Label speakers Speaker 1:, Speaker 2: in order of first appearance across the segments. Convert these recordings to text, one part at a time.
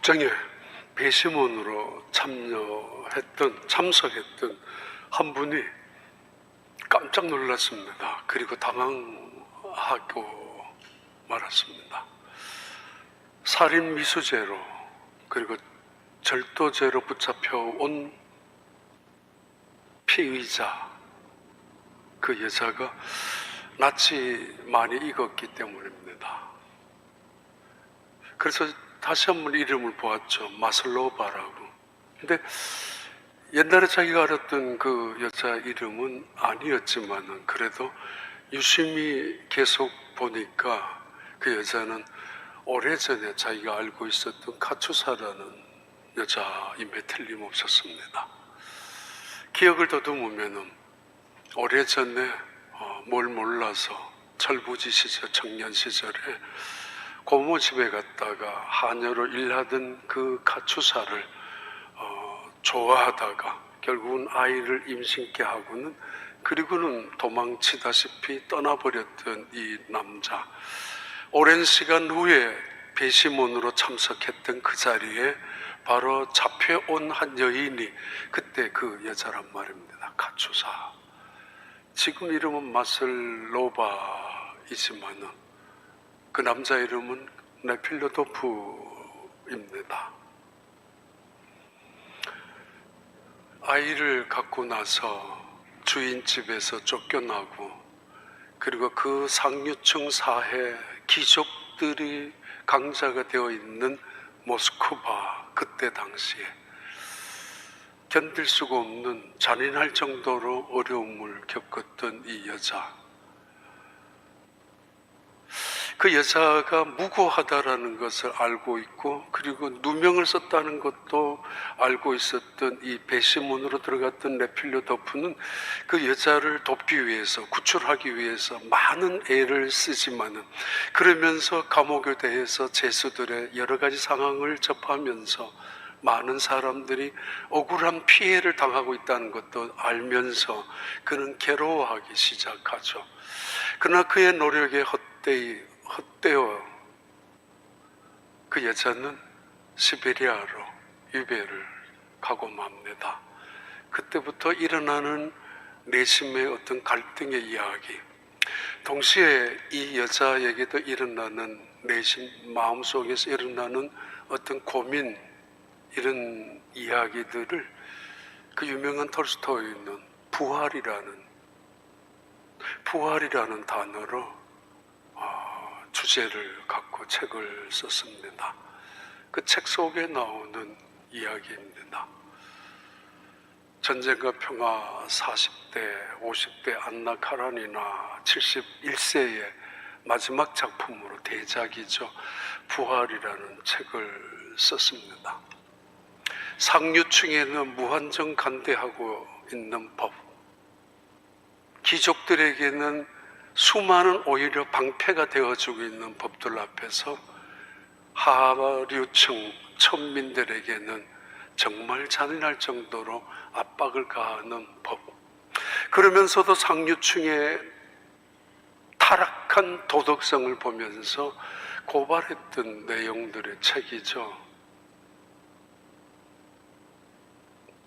Speaker 1: 국정에 배심원으로 참석했던 한 분이 깜짝 놀랐습니다. 그리고 당황하고 말았습니다. 살인 미수죄로 그리고 절도죄로 붙잡혀온 피의자, 그 여자가 낯이 많이 익었기 때문입니다. 그래서 다시 한번 이름을 보았죠. 마슬로바라고. 근데 옛날에 자기가 알았던 그 여자 이름은 아니었지만은 그래도 유심히 계속 보니까 그 여자는 오래전에 자기가 알고 있었던 카투사라는 여자임에 틀림없었습니다. 기억을 더듬으면은 오래전에 뭘 몰라서 철부지 시절, 청년 시절에 고모 집에 갔다가 하녀로 일하던 그 카투사를 좋아하다가 결국은 아이를 임신케 하고는 그리고는 도망치다시피 떠나버렸던 이 남자, 오랜 시간 후에 배심원으로 참석했던 그 자리에 바로 잡혀온 한 여인이 그때 그 여자란 말입니다. 카투사. 지금 이름은 마슬로바이지만은 그 남자 이름은 네필로도프입니다. 아이를 갖고 나서 주인 집에서 쫓겨나고 그리고 그 상류층 사회 귀족들이 강자가 되어 있는 모스크바, 그때 당시에 견딜 수가 없는 잔인할 정도로 어려움을 겪었던 이 여자, 그 여자가 무고하다라는 것을 알고 있고 그리고 누명을 썼다는 것도 알고 있었던 이 배심원으로 들어갔던 네필로도프는 그 여자를 돕기 위해서, 구출하기 위해서 많은 애를 쓰지만은 그러면서 감옥교대에서 죄수들의 여러 가지 상황을 접하면서 많은 사람들이 억울한 피해를 당하고 있다는 것도 알면서 그는 괴로워하기 시작하죠. 그러나 그의 노력에 헛되어 그 여자는 시베리아로 유배를 가고 맙니다. 그때부터 일어나는 내심의 어떤 갈등의 이야기, 동시에 이 여자에게도 일어나는 내심 마음속에서 일어나는 어떤 고민, 이런 이야기들을 그 유명한 톨스토이는 부활이라는 단어로 주제를 갖고 책을 썼습니다. 그 책 속에 나오는 이야기입니다. 전쟁과 평화 40대, 50대 안나 카라니나 71세의 마지막 작품으로 대작이죠. 부활이라는 책을 썼습니다. 상류층에는 무한정 간대하고 있는 법, 귀족들에게는 수많은 오히려 방패가 되어주고 있는 법들 앞에서 하류층 천민들에게는 정말 잔인할 정도로 압박을 가하는 법, 그러면서도 상류층의 타락한 도덕성을 보면서 고발했던 내용들의 책이죠.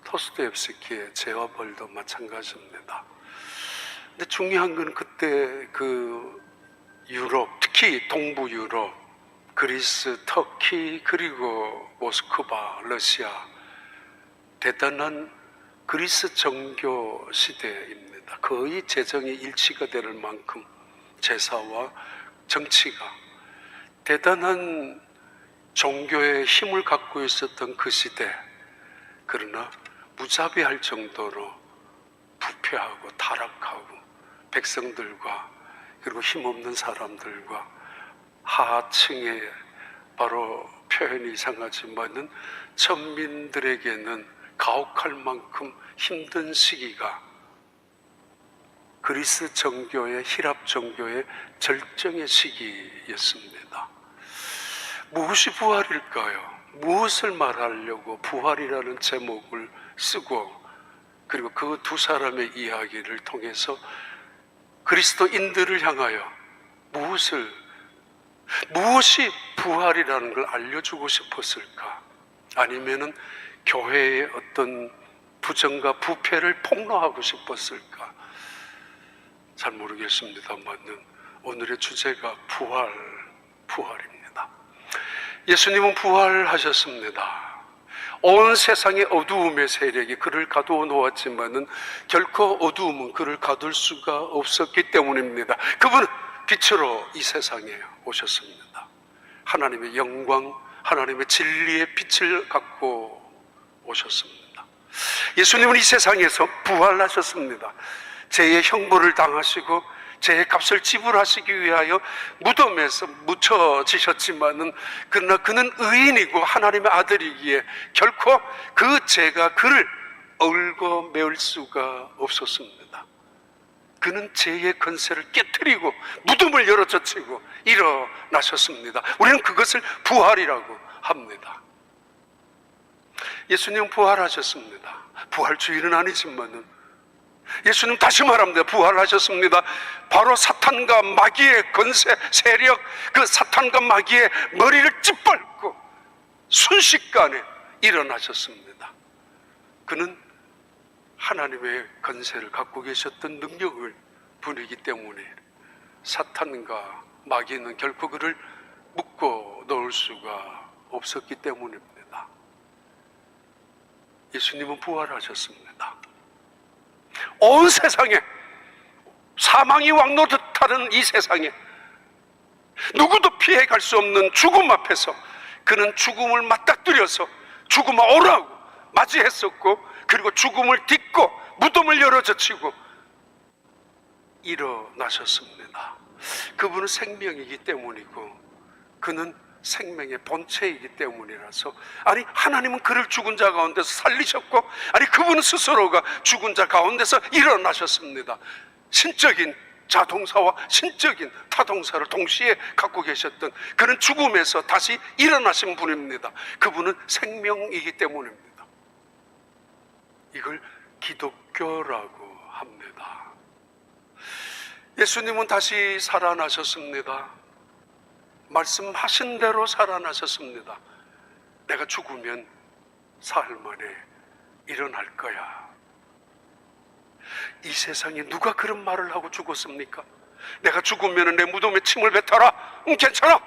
Speaker 1: 토스토옙스키의 죄와 벌도 마찬가지입니다. 근데 중요한 건 그때 그 유럽, 특히 동부 유럽, 그리스, 터키, 그리고 모스크바, 러시아, 대단한 그리스 정교 시대입니다. 거의 재정이 일치가 될 만큼 제사와 정치가 대단한 종교의 힘을 갖고 있었던 그 시대, 그러나 무자비할 정도로 부패하고 타락하고 백성들과 그리고 힘없는 사람들과 하층의, 바로 표현이 이상하지만은 천민들에게는 가혹할 만큼 힘든 시기가 그리스 정교의, 히랍 정교의 절정의 시기였습니다. 무엇이 부활일까요? 무엇을 말하려고 부활이라는 제목을 쓰고 그리고 그 두 사람의 이야기를 통해서 그리스도인들을 향하여 무엇이 부활이라는 걸 알려주고 싶었을까? 아니면은 교회의 어떤 부정과 부패를 폭로하고 싶었을까? 잘 모르겠습니다만 오늘의 주제가 부활입니다. 예수님은 부활하셨습니다. 온 세상의 어두움의 세력이 그를 가두어 놓았지만은 결코 어두움은 그를 가둘 수가 없었기 때문입니다. 그분은 빛으로 이 세상에 오셨습니다. 하나님의 영광, 하나님의 진리의 빛을 갖고 오셨습니다. 예수님은 이 세상에서 부활하셨습니다. 죄의 형벌을 당하시고 죄의 값을 지불하시기 위하여 무덤에서 묻혀지셨지만은 그러나 그는 의인이고 하나님의 아들이기에 결코 그 죄가 그를 얽어 매을 수가 없었습니다. 그는 죄의 권세를 깨뜨리고 무덤을 열어젖히고 일어나셨습니다. 우리는 그것을 부활이라고 합니다. 예수님 부활하셨습니다. 부활주의는 아니지만은 예수님 다시 말합니다. 부활하셨습니다. 바로 사탄과 마귀의 권세, 세력, 그 사탄과 마귀의 머리를 찌밟고 순식간에 일어나셨습니다. 그는 하나님의 권세를 갖고 계셨던 능력을 분이기 때문에 사탄과 마귀는 결코 그를 묶어 놓을 수가 없었기 때문입니다. 예수님은 부활하셨습니다. 온 세상에 사망이 왕노릇하는 이 세상에 누구도 피해갈 수 없는 죽음 앞에서 그는 죽음을 맞닥뜨려서 죽음아 오라고 맞이했었고 그리고 죽음을 딛고 무덤을 열어젖히고 일어나셨습니다. 그분은 생명이기 때문이고 그는 생명의 본체이기 때문이라서 아니 하나님은 그를 죽은 자 가운데서 살리셨고 아니 그분은 스스로가 죽은 자 가운데서 일어나셨습니다. 신적인 자동사와 신적인 타동사를 동시에 갖고 계셨던 그는 죽음에서 다시 일어나신 분입니다. 그분은 생명이기 때문입니다. 이걸 기독교라고 합니다. 예수님은 다시 살아나셨습니다. 말씀하신 대로 살아나셨습니다. 내가 죽으면 사흘 만에 일어날 거야. 이 세상에 누가 그런 말을 하고 죽었습니까? 내가 죽으면 내 무덤에 침을 뱉어라. 괜찮아.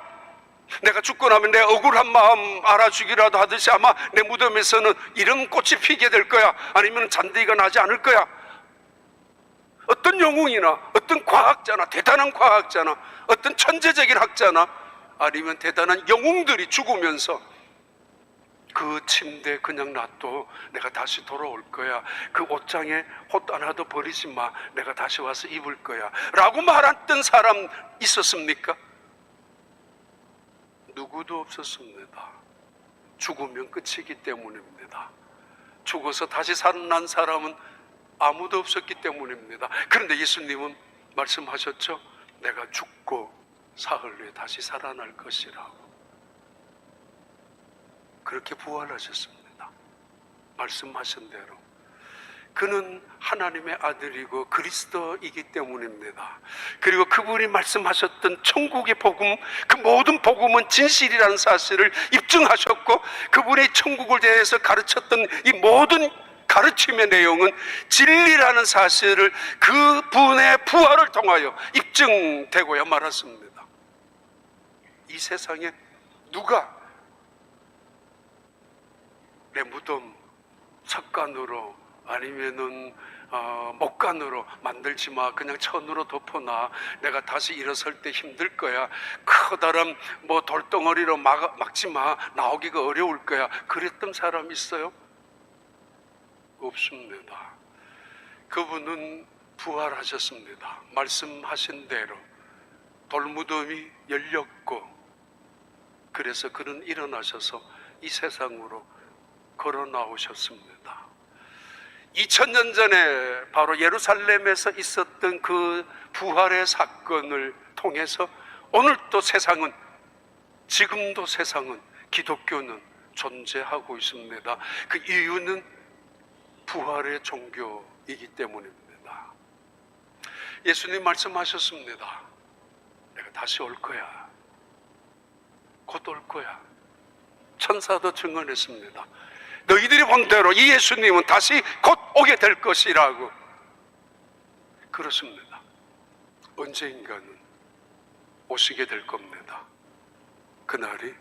Speaker 1: 내가 죽고 나면 내 억울한 마음 알아주기라도 하듯이 아마 내 무덤에서는 이런 꽃이 피게 될 거야. 아니면 잔디가 나지 않을 거야. 어떤 영웅이나 어떤 과학자나 대단한 과학자나 어떤 천재적인 학자나 아니면 대단한 영웅들이 죽으면서 그 침대에 그냥 놔둬 내가 다시 돌아올 거야. 그 옷장에 옷 하나도 버리지 마. 내가 다시 와서 입을 거야 라고 말했던 사람 있었습니까? 누구도 없었습니다. 죽으면 끝이기 때문입니다. 죽어서 다시 살아난 사람은 아무도 없었기 때문입니다. 그런데 예수님은 말씀하셨죠. 내가 죽고 사흘 후에 다시 살아날 것이라고. 그렇게 부활하셨습니다. 말씀하신 대로. 그는 하나님의 아들이고 그리스도이기 때문입니다. 그리고 그분이 말씀하셨던 천국의 복음, 그 모든 복음은 진실이라는 사실을 입증하셨고 그분의 천국을 대해서 가르쳤던 이 모든 가르침의 내용은 진리라는 사실을 그분의 부활을 통하여 입증되고야 말았습니다. 이 세상에 누가 내 무덤 석간으로 아니면은 목간으로 만들지 마. 그냥 천으로 덮어놔. 내가 다시 일어설 때 힘들 거야. 커다란 뭐 돌덩어리로 막지 마. 나오기가 어려울 거야. 그랬던 사람 있어요? 없습니다. 그분은 부활하셨습니다. 말씀하신 대로 돌무덤이 열렸고 그래서 그는 일어나셔서 이 세상으로 걸어 나오셨습니다. 2000년 전에 바로 예루살렘에서 있었던 그 부활의 사건을 통해서 오늘도 세상은, 지금도 세상은, 기독교는 존재하고 있습니다. 그 이유는 부활의 종교이기 때문입니다. 예수님 말씀하셨습니다. 내가 다시 올 거야. 곧 올 거야. 천사도 증언했습니다. 너희들이 본 대로 이 예수님은 다시 곧 오게 될 것이라고. 그렇습니다. 언젠가는 오시게 될 겁니다. 그날이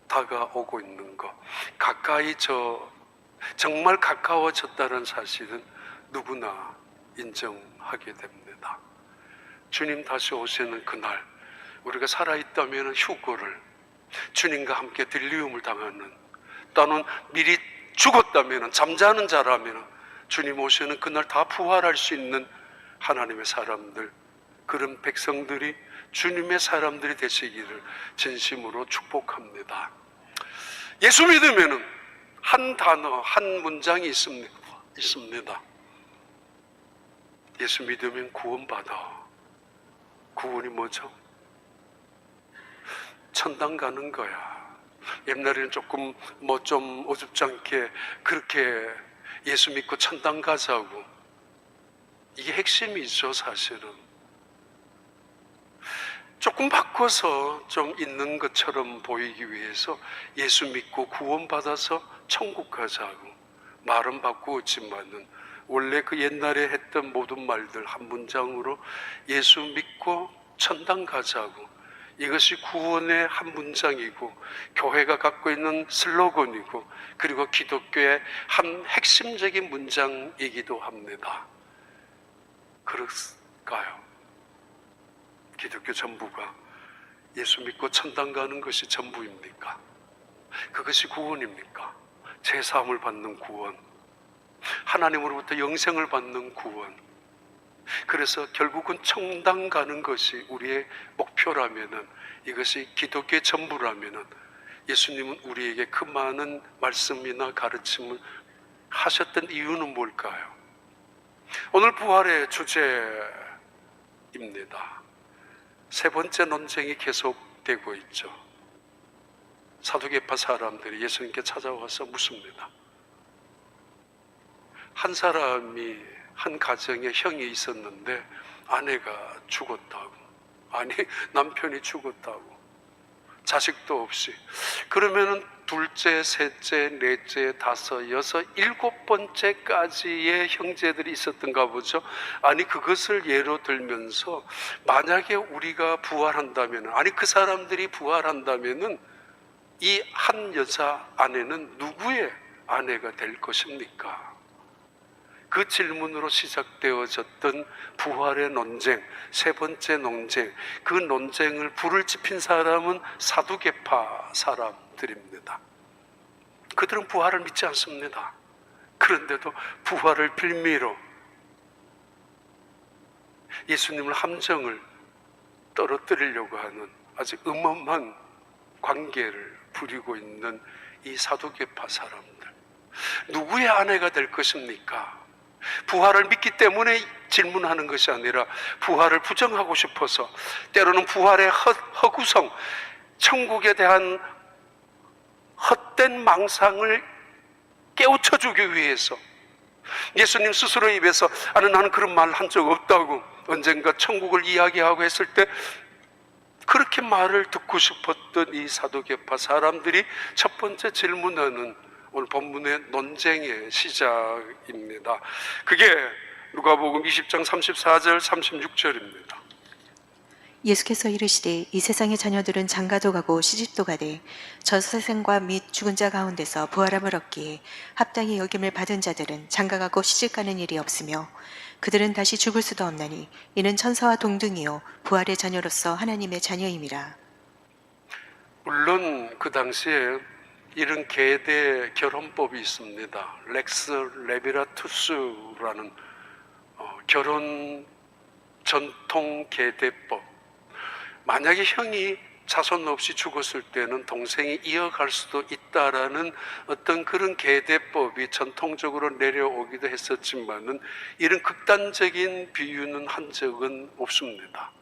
Speaker 1: 다가오고 있는 것, 가까이 정말 가까워졌다는 사실은 누구나 인정하게 됩니다. 주님 다시 오시는 그날, 우리가 살아있다면 휴거를, 주님과 함께 딜리움을 당하는, 또는 미리 죽었다면, 잠자는 자라면 주님 오시는 그날 다 부활할 수 있는 하나님의 사람들, 그런 백성들이 주님의 사람들이 되시기를 진심으로 축복합니다. 예수 믿으면 한 단어, 한 문장이 있습니다. 예수 믿으면 구원받아. 구원이 뭐죠? 천당 가는 거야. 옛날에는 조금 좀 어줍지 않게 그렇게 예수 믿고 천당 가자고, 이게 핵심이죠. 사실은 조금 바꿔서 좀 있는 것처럼 보이기 위해서 예수 믿고 구원받아서 천국 가자고 말은 바꾸었지만은, 원래 그 옛날에 했던 모든 말들 한 문장으로 예수 믿고 천당 가자고, 이것이 구원의 한 문장이고 교회가 갖고 있는 슬로건이고, 그리고 기독교의 한 핵심적인 문장이기도 합니다. 그럴까요? 기독교 전부가 예수 믿고 천당 가는 것이 전부입니까? 그것이 구원입니까? 제사함을 받는 구원, 하나님으로부터 영생을 받는 구원. 그래서 결국은 천당 가는 것이 우리의 목표라면은, 이것이 기독교의 전부라면은, 예수님은 우리에게 그 많은 말씀이나 가르침을 하셨던 이유는 뭘까요? 오늘 부활의 주제입니다. 세 번째 논쟁이 계속되고 있죠. 사두개파 사람들이 예수님께 찾아와서 묻습니다. 한 사람이, 한 가정에 형이 있었는데 아내가 죽었다고, 아니 남편이 죽었다고, 자식도 없이. 그러면은 둘째, 셋째, 넷째, 다섯, 여섯, 일곱 번째까지의 형제들이 있었던가 보죠. 아니 그것을 예로 들면서, 만약에 우리가 부활한다면, 아니 그 사람들이 부활한다면은 이 한 여자 아내는 누구의 아내가 될 것입니까? 그 질문으로 시작되어졌던 부활의 논쟁, 세 번째 논쟁, 그 논쟁을 불을 지핀 사람은 사두개파 사람들입니다. 그들은 부활을 믿지 않습니다. 그런데도 부활을 빌미로 예수님을 함정을 떨어뜨리려고 하는 아주 음험한 관계를 부리고 있는 이 사두개파 사람들, 누구의 아내가 될 것입니까? 부활을 믿기 때문에 질문하는 것이 아니라 부활을 부정하고 싶어서, 때로는 부활의 허구성, 천국에 대한 헛된 망상을 깨우쳐주기 위해서, 예수님 스스로 입에서 나는 그런 말 한 적 없다고 언젠가 천국을 이야기하고 했을 때 그렇게 말을 듣고 싶었던 이 사두개파 사람들이 첫 번째 질문하는 오늘 본문의 논쟁의 시작입니다. 그게 누가복음 20장 34절 36절입니다.
Speaker 2: 예수께서 이르시되 이 세상의 자녀들은 장가도 가고 시집도 가되 저 세상과 및 죽은 자 가운데서 부활함을 얻기에 합당히 여김을 받은 자들은 장가가고 시집가는 일이 없으며 그들은 다시 죽을 수도 없나니 이는 천사와 동등이요 부활의 자녀로서 하나님의 자녀임이라.
Speaker 1: 물론 그 당시에 이런 계대 결혼법이 있습니다. 렉스 레비라투스라는 결혼 전통 계대법. 만약에 형이 자손 없이 죽었을 때는 동생이 이어갈 수도 있다라는 어떤 그런 계대법이 전통적으로 내려오기도 했었지만은, 이런 극단적인 비유는 한 적은 없습니다.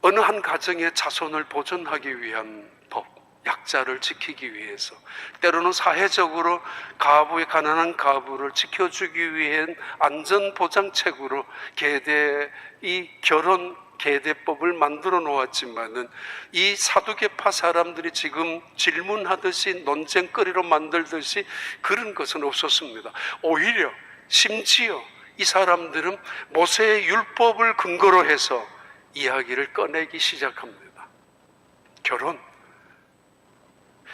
Speaker 1: 어느 한 가정의 자손을 보존하기 위한 법, 약자를 지키기 위해서, 때로는 사회적으로 가난한 가부를 지켜주기 위한 안전보장책으로 이 결혼 계대법을 만들어 놓았지만은 이 사두개파 사람들이 지금 질문하듯이 논쟁거리로 만들듯이 그런 것은 없었습니다. 오히려 심지어 이 사람들은 모세의 율법을 근거로 해서 이야기를 꺼내기 시작합니다. 결혼,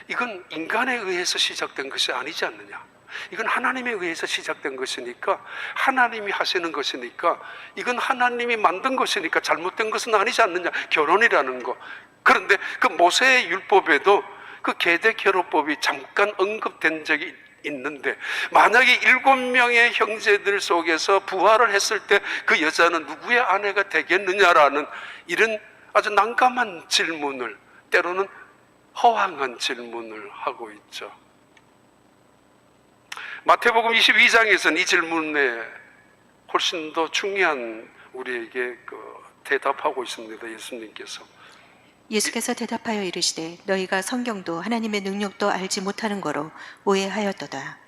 Speaker 1: 이건 인간에 의해서 시작된 것이 아니지 않느냐. 이건 하나님에 의해서 시작된 것이니까, 하나님이 하시는 것이니까, 이건 하나님이 만든 것이니까 잘못된 것은 아니지 않느냐. 결혼이라는 거. 그런데 그 모세의 율법에도 그 계대 결혼법이 잠깐 언급된 적이 있는데, 만약에 7명의 형제들 속에서 부활을 했을 때 그 여자는 누구의 아내가 되겠느냐라는 이런 아주 난감한 질문을, 때로는 허황한 질문을 하고 있죠. 마태복음 22장에서는 이 질문에 훨씬 더 중요한 우리에게 대답하고 있습니다. 예수님께서.
Speaker 2: 예수께서 대답하여 이르시되 너희가 성경도 하나님의 능력도 알지 못하는 거로 오해하였도다.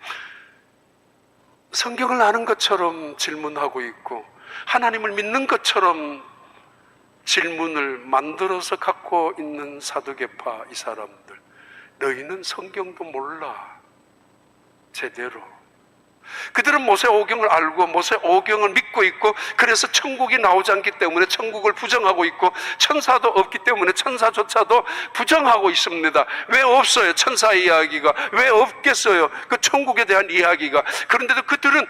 Speaker 1: 성경을 아는 것처럼 질문하고 있고 하나님을 믿는 것처럼 질문을 만들어서 갖고 있는 사두개파 이 사람들, 너희는 성경도 몰라. 제대로. 그들은 모세 오경을 알고 모세 오경을 믿고 있고, 그래서 천국이 나오지 않기 때문에 천국을 부정하고 있고, 천사도 없기 때문에 천사조차도 부정하고 있습니다. 왜 없어요? 천사 이야기가 왜 없겠어요? 그 천국에 대한 이야기가. 그런데도 그들은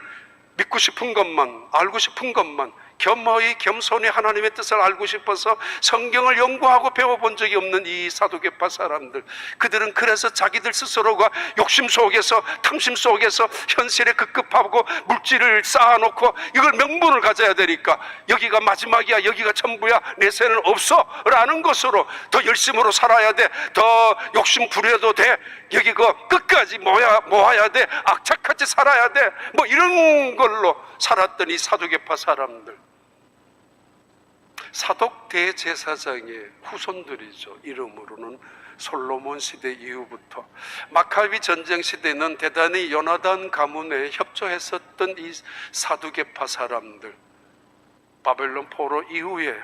Speaker 1: 믿고 싶은 것만, 알고 싶은 것만, 겸허히 겸손히 하나님의 뜻을 알고 싶어서 성경을 연구하고 배워본 적이 없는 이 사두개파 사람들, 그들은 그래서 자기들 스스로가 욕심 속에서, 탐심 속에서 현실에 급급하고 물질을 쌓아놓고 이걸 명분을 가져야 되니까 여기가 마지막이야, 여기가 전부야, 내 새는 없어 라는 것으로 더 열심으로 살아야 돼, 더 욕심 부려도 돼, 여기 끝까지 모아야 돼, 악착같이 살아야 돼, 뭐 이런 걸로 살았던 이 사두개파 사람들, 사독 대제사장의 후손들이죠. 이름으로는 솔로몬 시대 이후부터 마카비 전쟁 시대는 대단히 요나단 가문에 협조했었던 이 사두개파 사람들, 바벨론 포로 이후에요.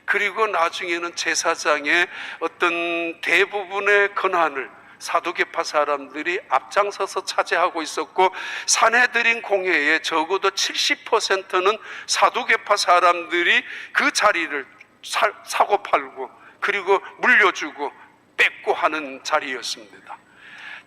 Speaker 1: 그리고 나중에는 제사장의 어떤 대부분의 권한을 사두개파 사람들이 앞장서서 차지하고 있었고, 산헤드린 공회에 적어도 70%는 사두개파 사람들이 그 자리를 사고 팔고 그리고 물려주고 뺏고 하는 자리였습니다.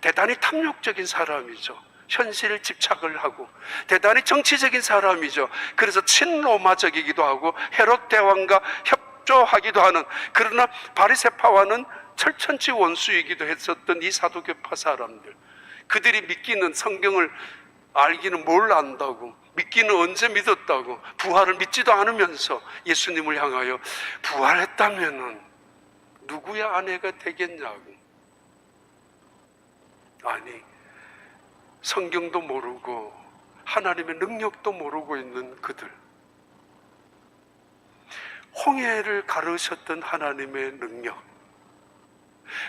Speaker 1: 대단히 탐욕적인 사람이죠. 현실에 집착을 하고 대단히 정치적인 사람이죠. 그래서 친로마적이기도 하고 헤롯 대왕과 협조하기도 하는, 그러나 바리새파와는 철천지 원수이기도 했었던 이 사두개파 사람들, 그들이 믿기는, 성경을 알기는 뭘 안다고, 믿기는 언제 믿었다고, 부활을 믿지도 않으면서 예수님을 향하여 부활했다면은 누구의 아내가 되겠냐고. 아니, 성경도 모르고 하나님의 능력도 모르고 있는 그들, 홍해를 가르셨던 하나님의 능력,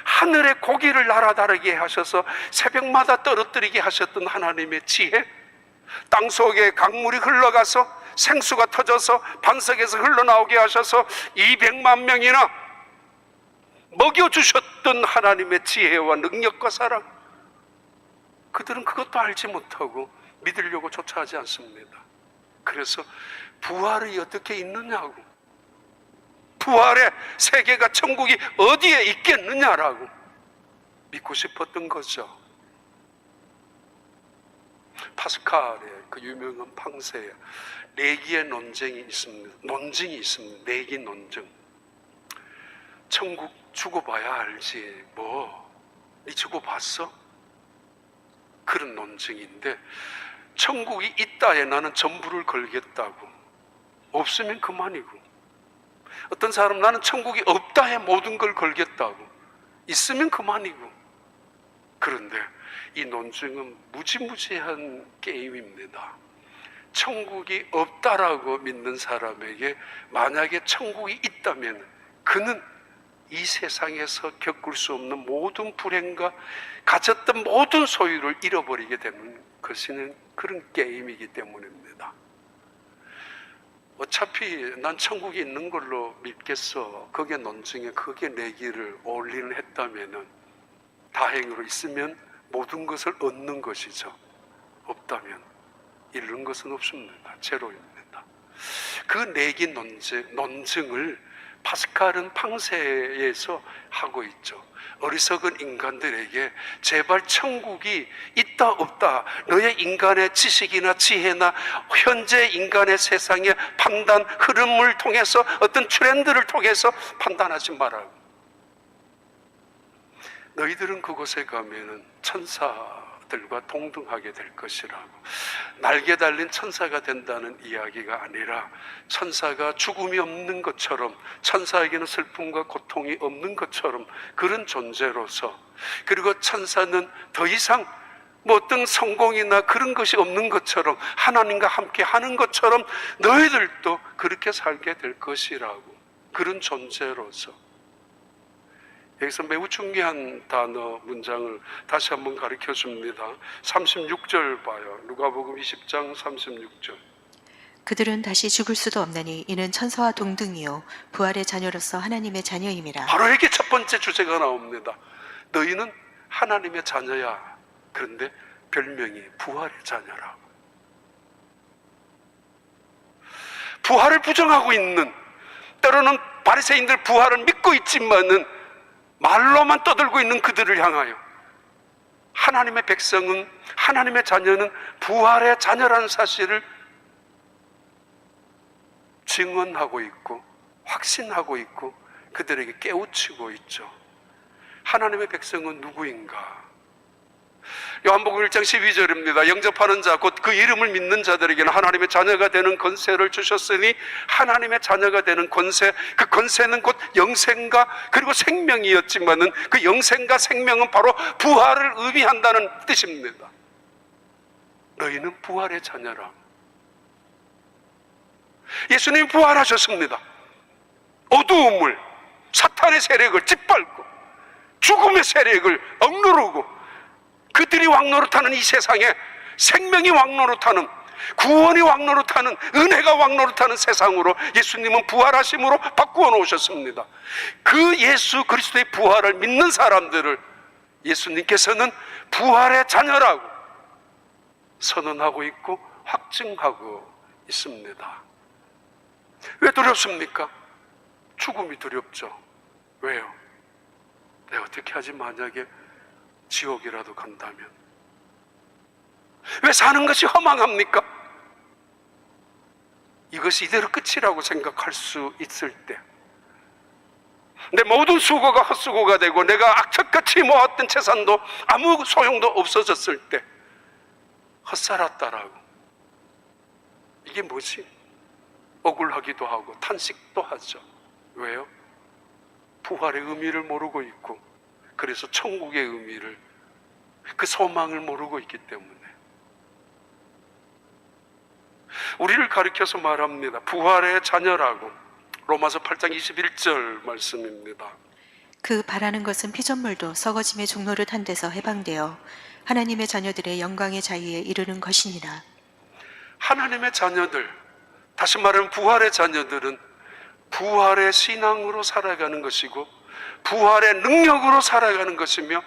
Speaker 1: 하늘의 고기를 날아다르게 하셔서 새벽마다 떨어뜨리게 하셨던 하나님의 지혜, 땅속에 강물이 흘러가서 생수가 터져서 반석에서 흘러나오게 하셔서 200만 명이나 먹여주셨던 하나님의 지혜와 능력과 사랑, 그들은 그것도 알지 못하고 믿으려고 조차하지 않습니다. 그래서 부활이 어떻게 있느냐고, 부활의 세계가, 천국이 어디에 있겠느냐라고 믿고 싶었던 거죠. 파스칼의 그 유명한 팡세에 내기의 논쟁이 있습니다. 내기 논쟁. 천국 죽어봐야 알지, 네 죽어봤어? 그런 논쟁인데, 천국이 있다에 나는 전부를 걸겠다고, 없으면 그만이고, 어떤 사람은 나는 천국이 없다에 모든 걸 걸겠다고, 있으면 그만이고. 그런데 이 논쟁은 무지무지한 게임입니다. 천국이 없다라고 믿는 사람에게 만약에 천국이 있다면 그는 이 세상에서 겪을 수 없는 모든 불행과 가졌던 모든 소유를 잃어버리게 되는 것은 그런 게임이기 때문입니다. 어차피 난 천국에 있는 걸로 믿겠어. 거기에 논증에 거기에 내기를 올인을 했다면은 다행으로 있으면 모든 것을 얻는 것이죠. 없다면 잃는 것은 없습니다. 제로입니다. 그 내기 논증을 파스칼은 팡세에서 하고 있죠. 어리석은 인간들에게 제발 천국이 있다 없다, 너의 인간의 지식이나 지혜나 현재 인간의 세상의 판단 흐름을 통해서 어떤 트렌드를 통해서 판단하지 말라고. 너희들은 그곳에 가면은 천사들과 동등하게 될 것이라고. 날개 달린 천사가 된다는 이야기가 아니라 천사가 죽음이 없는 것처럼, 천사에게는 슬픔과 고통이 없는 것처럼 그런 존재로서, 그리고 천사는 더 이상 뭐 어떤 성공이나 그런 것이 없는 것처럼 하나님과 함께 하는 것처럼 너희들도 그렇게 살게 될 것이라고. 그런 존재로서. 여기서 매우 중요한 단어 문장을 다시 한번 가르쳐 줍니다. 36절 봐요. 누가복음 20장 36절.
Speaker 2: 그들은 다시 죽을 수도 없나니 이는 천사와 동등이요 부활의 자녀로서 하나님의 자녀임이라.
Speaker 1: 바로 이게 첫 번째 주제가 나옵니다. 너희는 하나님의 자녀야. 그런데 별명이 부활의 자녀라. 부활을 부정하고 있는, 때로는 바리새인들 부활을 믿고 있지만은 말로만 떠들고 있는 그들을 향하여 하나님의 백성은, 하나님의 자녀는 부활의 자녀라는 사실을 증언하고 있고 확신하고 있고 그들에게 깨우치고 있죠. 하나님의 백성은 누구인가? 요한복음 1장 12절입니다. 영접하는 자 곧 그 이름을 믿는 자들에게는 하나님의 자녀가 되는 권세를 주셨으니, 하나님의 자녀가 되는 권세, 그 권세는 곧 영생과 그리고 생명이었지만은 그 영생과 생명은 바로 부활을 의미한다는 뜻입니다. 너희는 부활의 자녀라. 예수님이 부활하셨습니다. 어두움을, 사탄의 세력을 짓밟고 죽음의 세력을 억누르고 그들이 왕노릇하는 이 세상에 생명이 왕노릇하는, 구원이 왕노릇하는, 은혜가 왕노릇하는 세상으로 예수님은 부활하심으로 바꾸어 놓으셨습니다. 그 예수 그리스도의 부활을 믿는 사람들을 예수님께서는 부활의 자녀라고 선언하고 있고 확증하고 있습니다. 왜 두렵습니까? 죽음이 두렵죠. 왜요? 내가 어떻게 하지 만약에 지옥이라도 간다면? 왜 사는 것이 허망합니까? 이것이 이대로 끝이라고 생각할 수 있을 때, 내 모든 수고가 헛수고가 되고 내가 악착같이 모았던 재산도 아무 소용도 없어졌을 때 헛살았다라고. 이게 뭐지? 억울하기도 하고 탄식도 하죠. 왜요? 부활의 의미를 모르고 있고, 그래서 천국의 의미를, 그 소망을 모르고 있기 때문에. 우리를 가리켜서 말합니다. 부활의 자녀라고. 로마서 8장 21절 말씀입니다.
Speaker 2: 그 바라는 것은 피조물도 썩어짐의 종로를 탄 데서 해방되어 하나님의 자녀들의 영광의 자유에 이르는 것이니라. 하나님의
Speaker 1: 자녀들, 다시 말하면 부활의 자녀들은 부활의 신앙으로 살아가는 것이고 부활의 능력으로 살아가는 것이며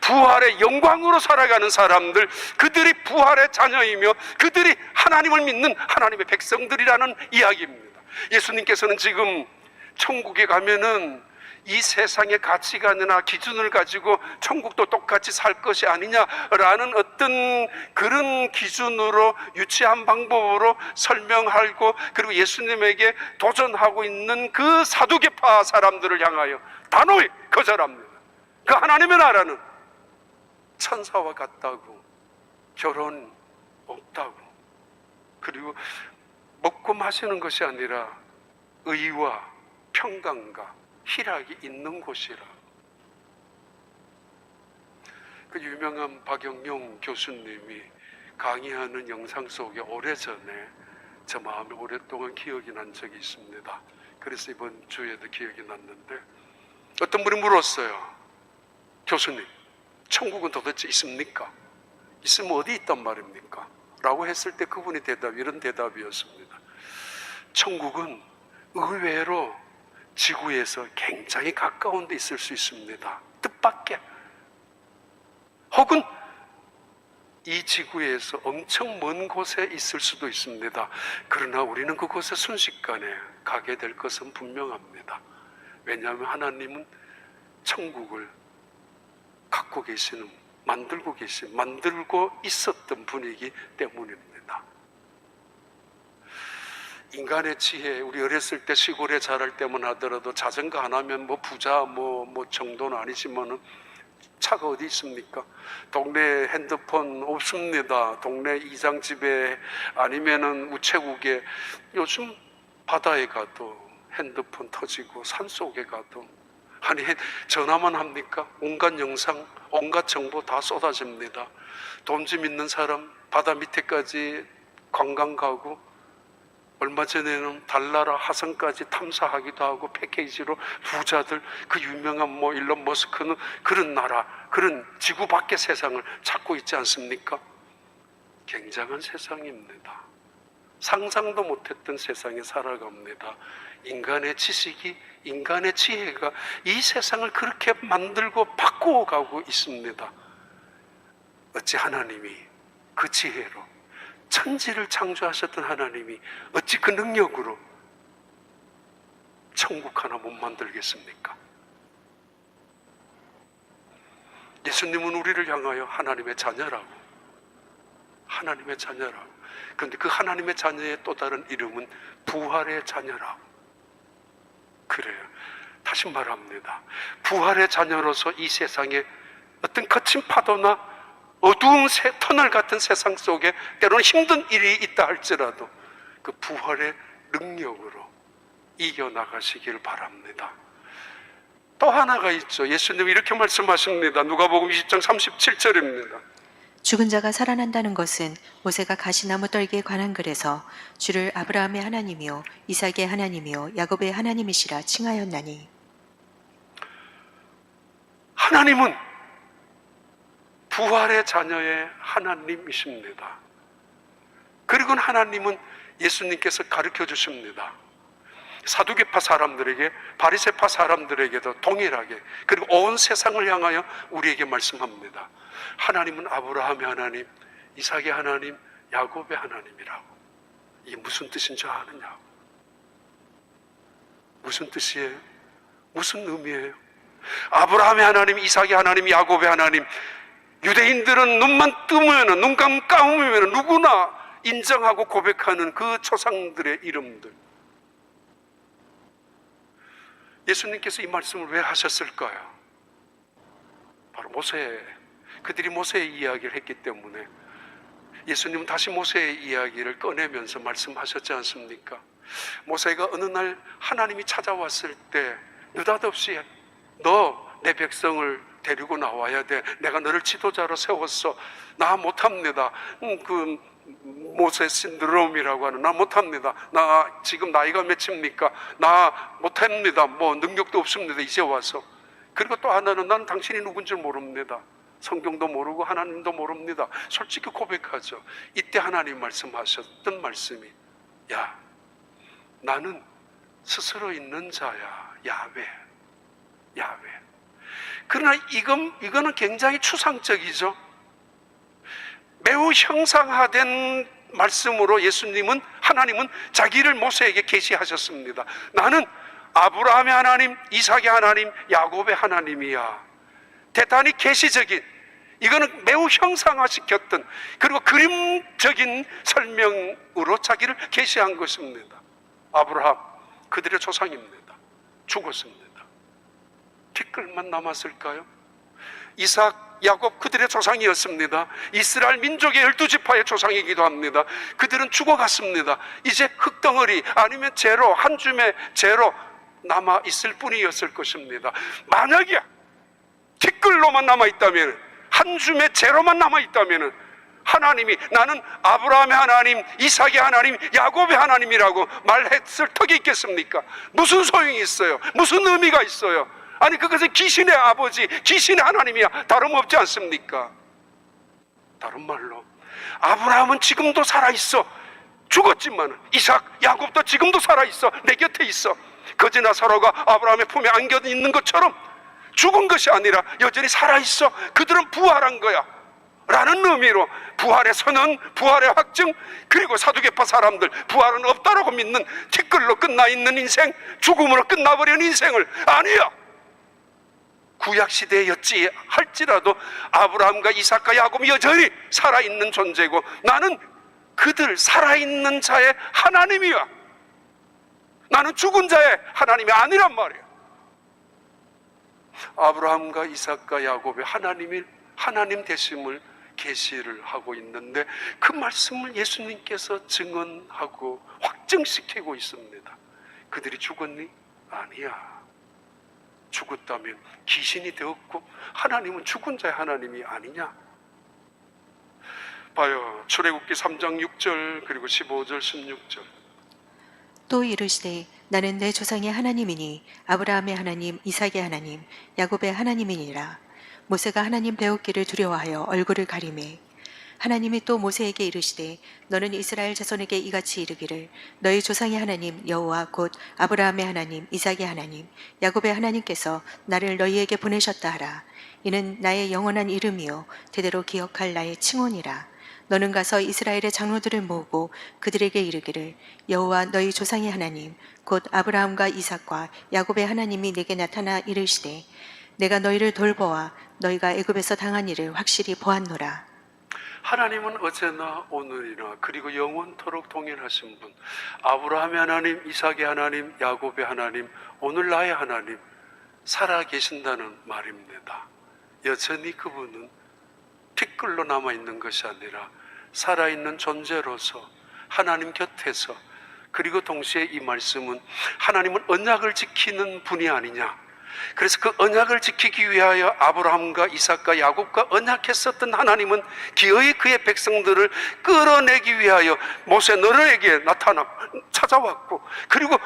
Speaker 1: 부활의 영광으로 살아가는 사람들, 그들이 부활의 자녀이며 그들이 하나님을 믿는 하나님의 백성들이라는 이야기입니다. 예수님께서는 지금 천국에 가면은 이 세상의 가치관이나 기준을 가지고 천국도 똑같이 살 것이 아니냐라는 어떤 그런 기준으로 유치한 방법으로 설명하고, 그리고 예수님에게 도전하고 있는 그 사두개파 사람들을 향하여 단호히 거절합니다. 그 하나님의 나라는 천사와 같다고, 결혼 없다고, 그리고 먹고 마시는 것이 아니라 의와 평강과 희락이 있는 곳이라. 그 유명한 박영용 교수님이 강의하는 영상 속에 오래전에 제 마음에 오랫동안 기억이 난 적이 있습니다. 그래서 이번 주에도 기억이 났는데, 어떤 분이 물었어요. 교수님, 천국은 도대체 있습니까? 있으면 어디 있단 말입니까? 라고 했을 때 그분의 대답이 이런 대답이었습니다. 천국은 의외로 지구에서 굉장히 가까운 데 있을 수 있습니다. 뜻밖의. 혹은 이 지구에서 엄청 먼 곳에 있을 수도 있습니다. 그러나 우리는 그곳에 순식간에 가게 될 것은 분명합니다. 왜냐하면 하나님은 천국을 갖고 계시는, 만들고 있었던 분이기 때문입니다. 인간의 지혜, 우리 어렸을 때 시골에 자랄 때만 하더라도 자전거 하나면 뭐 부자 뭐 정도는 아니지만은 차가 어디 있습니까? 동네에 핸드폰 없습니다. 동네 이장집에 아니면은 우체국에. 요즘 바다에 가도 핸드폰 터지고 산속에 가도, 아니 전화만 합니까? 온갖 영상, 온갖 정보 다 쏟아집니다. 돈 좀 있는 사람 바다 밑에까지 관광 가고, 얼마 전에는 달나라 하성까지 탐사하기도 하고, 패키지로 부자들, 그 유명한 뭐 일론 머스크는 그런 나라, 그런 지구 밖의 세상을 찾고 있지 않습니까? 굉장한 세상입니다. 상상도 못했던 세상에 살아갑니다. 인간의 지식이, 인간의 지혜가 이 세상을 그렇게 만들고 바꾸어 가고 있습니다. 어찌 하나님이 그 지혜로, 천지를 창조하셨던 하나님이 어찌 그 능력으로 천국 하나 못 만들겠습니까? 예수님은 우리를 향하여 하나님의 자녀라고, 하나님의 자녀라고. 그런데 그 하나님의 자녀의 또 다른 이름은 부활의 자녀라고. 그래요. 다시 말합니다. 부활의 자녀로서 이 세상에 어떤 거친 파도나 어두운 터널 같은 세상 속에 때로는 힘든 일이 있다 할지라도 그 부활의 능력으로 이겨나가시길 바랍니다. 또 하나가 있죠. 예수님이 이렇게 말씀하십니다. 누가복음 20장 37절입니다.
Speaker 2: 죽은 자가 살아난다는 것은 모세가 가시나무 떨기에 관한 글에서 주를 아브라함의 하나님이요 이삭의 하나님이요 야곱의 하나님이시라 칭하였나니.
Speaker 1: 하나님은 부활의 자녀의 하나님이십니다. 그리고 하나님은 예수님께서 가르쳐 주십니다. 사두개파 사람들에게, 바리새파 사람들에게도 동일하게, 그리고 온 세상을 향하여 우리에게 말씀합니다. 하나님은 아브라함의 하나님, 이삭의 하나님, 야곱의 하나님이라고. 이게 무슨 뜻인지 아느냐고. 무슨 뜻이에요? 무슨 의미예요? 아브라함의 하나님, 이삭의 하나님, 야곱의 하나님. 유대인들은 눈만 뜨면, 눈 감으면 누구나 인정하고 고백하는 그 조상들의 이름들. 예수님께서 이 말씀을 왜 하셨을까요? 바로 그들이 모세의 이야기를 했기 때문에 예수님은 다시 모세의 이야기를 꺼내면서 말씀하셨지 않습니까? 모세가 어느 날 하나님이 찾아왔을 때 느닷없이 너 내 백성을 데리고 나와야 돼. 내가 너를 지도자로 세웠어. 나 못합니다. 그 모세 신드롬이라고 하는, 나 못합니다. 나 지금 나이가 몇입니까? 나 못합니다. 뭐 능력도 없습니다. 이제 와서. 그리고 또 하나는 난 당신이 누군지 모릅니다. 성경도 모르고 하나님도 모릅니다. 솔직히 고백하죠. 이때 하나님 말씀하셨던 말씀이, 야, 나는 스스로 있는 자야. 야훼. 그러나 이거는 굉장히 추상적이죠. 매우 형상화된 말씀으로 하나님은 자기를 모세에게 계시하셨습니다. 나는 아브라함의 하나님, 이삭의 하나님, 야곱의 하나님이야. 대단히 계시적인, 이거는 매우 형상화시켰던, 그리고 그림적인 설명으로 자기를 계시한 것입니다. 아브라함, 그들의 조상입니다. 죽었습니다. 티끌만 남았을까요? 이삭, 야곱, 그들의 조상이었습니다. 이스라엘 민족의 12지파의 조상이기도 합니다. 그들은 죽어갔습니다. 이제 흙덩어리 아니면 재로, 한 줌의 재로 남아있을 뿐이었을 것입니다. 만약에 티끌로만 남아있다면, 한 줌의 재로만 남아있다면 하나님이 나는 아브라함의 하나님, 이삭의 하나님, 야곱의 하나님이라고 말했을 턱이 있겠습니까? 무슨 소용이 있어요? 무슨 의미가 있어요? 아니 그것은 귀신의 아버지, 귀신의 하나님이야 다름없지 않습니까? 다른 말로 아브라함은 지금도 살아있어. 죽었지만 이삭, 야곱도 지금도 살아있어. 내 곁에 있어. 거지나 사로가 아브라함의 품에 안겨 있는 것처럼 죽은 것이 아니라 여전히 살아있어. 그들은 부활한 거야 라는 의미로 부활의 선언, 부활의 확증, 그리고 사두개파 사람들 부활은 없다라고 믿는 티끌로 끝나 있는 인생, 죽음으로 끝나버린 인생을 아니야, 구약시대였지 할지라도 아브라함과 이삭과 야곱이 여전히 살아있는 존재고 나는 그들 살아있는 자의 하나님이야. 나는 죽은 자의 하나님이 아니란 말이야. 아브라함과 이삭과 야곱의 하나님 되심을 계시를 하고 있는데 그 말씀을 예수님께서 증언하고 확증시키고 있습니다. 그들이 죽었니? 아니야. 죽었다면 귀신이 되었고 하나님은 죽은 자의 하나님이 아니냐? 봐요. 출애굽기 3장 6절 그리고 15절 16절.
Speaker 2: 또 이르시되 나는 내 조상의 하나님이니 아브라함의 하나님, 이삭의 하나님, 야곱의 하나님이니라. 모세가 하나님 배웠기를 두려워하여 얼굴을 가리매 하나님이 또 모세에게 이르시되 너는 이스라엘 자손에게 이같이 이르기를 너희 조상의 하나님 여호와 곧 아브라함의 하나님, 이삭의 하나님, 야곱의 하나님께서 나를 너희에게 보내셨다 하라. 이는 나의 영원한 이름이요 대대로 기억할 나의 칭호니라. 너는 가서 이스라엘의 장로들을 모으고 그들에게 이르기를 여호와 너희 조상의 하나님 곧 아브라함과 이삭과 야곱의 하나님이 내게 나타나 이르시되 내가 너희를 돌보아 너희가 애굽에서 당한 일을 확실히 보았노라.
Speaker 1: 하나님은 어제나 오늘이나 그리고 영원토록 동일하신 분, 아브라함의 하나님, 이삭의 하나님, 야곱의 하나님, 오늘 나의 하나님 살아 계신다는 말입니다. 여전히 그분은 티끌로 남아있는 것이 아니라 살아있는 존재로서 하나님 곁에서, 그리고 동시에 이 말씀은 하나님은 언약을 지키는 분이 아니냐, 그래서 그 언약을 지키기 위하여 아브라함과 이삭과 야곱과 언약했었던 하나님은 기어이 그의 백성들을 끌어내기 위하여 모세 너희에게 찾아왔고, 그리고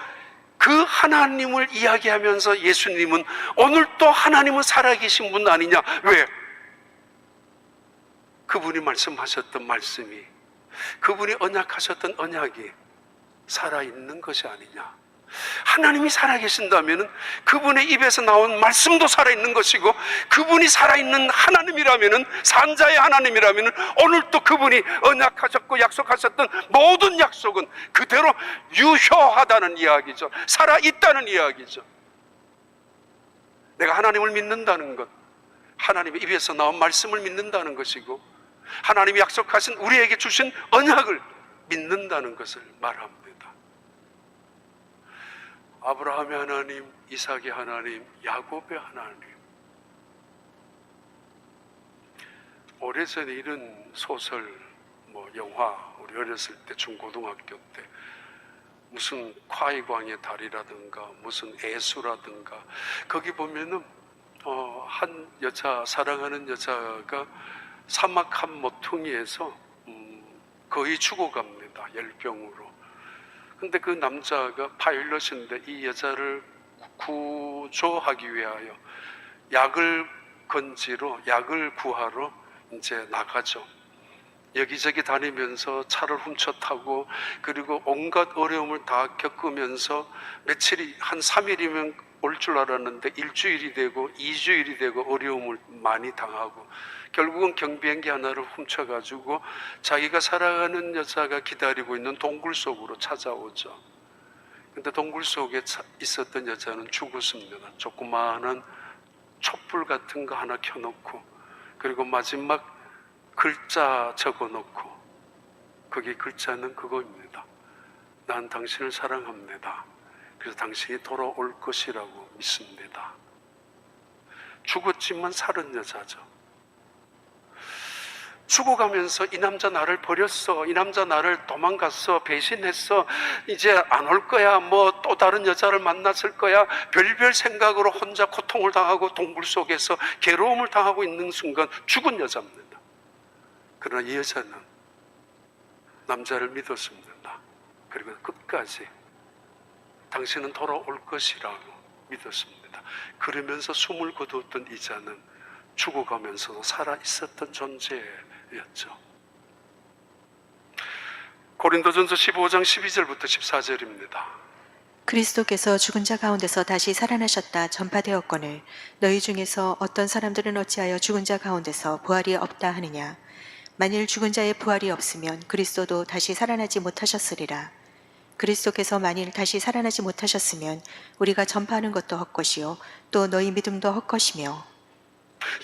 Speaker 1: 그 하나님을 이야기하면서 예수님은 오늘 또 하나님은 살아계신 분 아니냐. 왜? 그분이 말씀하셨던 말씀이, 그분이 언약하셨던 언약이 살아있는 것이 아니냐. 하나님이 살아계신다면 그분의 입에서 나온 말씀도 살아있는 것이고, 그분이 살아있는 하나님이라면, 산자의 하나님이라면 오늘 또 그분이 언약하셨고 약속하셨던 모든 약속은 그대로 유효하다는 이야기죠. 살아있다는 이야기죠. 내가 하나님을 믿는다는 것, 하나님의 입에서 나온 말씀을 믿는다는 것이고, 하나님이 약속하신 우리에게 주신 언약을 믿는다는 것을 말합니다. 아브라함의 하나님, 이삭의 하나님, 야곱의 하나님. 오래전에 이런 소설, 영화, 우리 어렸을 때 중고등학교 때 무슨 콰이광의 달이라든가 무슨 애수라든가 거기 보면은 한 여자, 사랑하는 여자가 사막 한 모퉁이에서 거의 죽어갑니다. 열병으로. 근데 그 남자가 파일럿인데 이 여자를 구조하기 위하여 약을 건지러, 약을 구하러 이제 나가죠. 여기저기 다니면서 차를 훔쳐 타고, 그리고 온갖 어려움을 다 겪으면서 며칠이, 한 3일이면 올 줄 알았는데 일주일이 되고 2주일이 되고 어려움을 많이 당하고, 결국은 경비행기 하나를 훔쳐가지고 자기가 사랑하는 여자가 기다리고 있는 동굴 속으로 찾아오죠. 근데 동굴 속에 있었던 여자는 죽었습니다. 조그마한 촛불 같은 거 하나 켜놓고, 그리고 마지막 글자 적어놓고, 거기 글자는 그거입니다. 난 당신을 사랑합니다. 그래서 당신이 돌아올 것이라고 믿습니다. 죽었지만 살은 여자죠. 죽어가면서 이 남자 나를 버렸어, 이 남자 나를 도망갔어, 배신했어, 이제 안 올 거야, 또 다른 여자를 만났을 거야, 별별 생각으로 혼자 고통을 당하고 동굴 속에서 괴로움을 당하고 있는 순간 죽은 여자입니다. 그러나 이 여자는 남자를 믿었습니다. 그리고 끝까지 당신은 돌아올 것이라고 믿었습니다. 그러면서 숨을 거두었던 이 자는 죽어가면서도 살아있었던 존재였죠. 고린도전서 15장 12절부터 14절입니다.
Speaker 2: 그리스도께서 죽은 자 가운데서 다시 살아나셨다 전파되었거늘 너희 중에서 어떤 사람들은 어찌하여 죽은 자 가운데서 부활이 없다 하느냐. 만일 죽은 자의 부활이 없으면 그리스도도 다시 살아나지 못하셨으리라. 그리스도께서 만일 다시 살아나지 못하셨으면 우리가 전파하는 것도 헛것이요 또 너희 믿음도 헛것이며.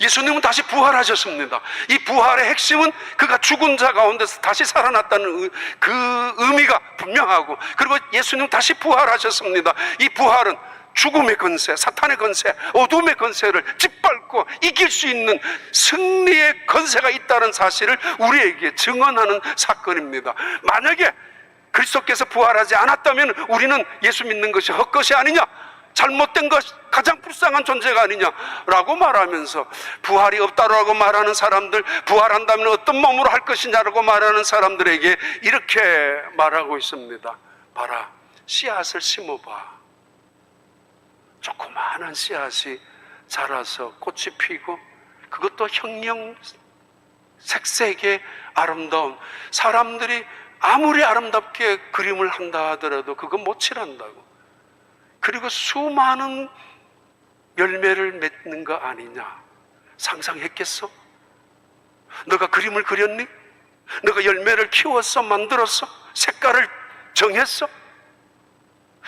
Speaker 1: 예수님은 다시 부활하셨습니다. 이 부활의 핵심은 그가 죽은 자 가운데서 다시 살아났다는 그 의미가 분명하고, 그리고 예수님은 다시 부활하셨습니다. 이 부활은 죽음의 권세, 사탄의 권세, 어둠의 권세를 짓밟고 이길 수 있는 승리의 권세가 있다는 사실을 우리에게 증언하는 사건입니다. 만약에 그리스도께서 부활하지 않았다면 우리는 예수 믿는 것이 헛것이 아니냐, 잘못된 것, 가장 불쌍한 존재가 아니냐라고 말하면서, 부활이 없다라고 말하는 사람들, 부활한다면 어떤 몸으로 할 것이냐라고 말하는 사람들에게 이렇게 말하고 있습니다. 봐라, 씨앗을 심어봐. 조그마한 씨앗이 자라서 꽃이 피고, 그것도 형형색색의 아름다운, 사람들이 아무리 아름답게 그림을 한다 하더라도 그건 못 칠한다고. 그리고 수많은 열매를 맺는 거 아니냐, 상상했겠어? 너가 그림을 그렸니? 너가 열매를 키웠어? 만들었어? 색깔을 정했어?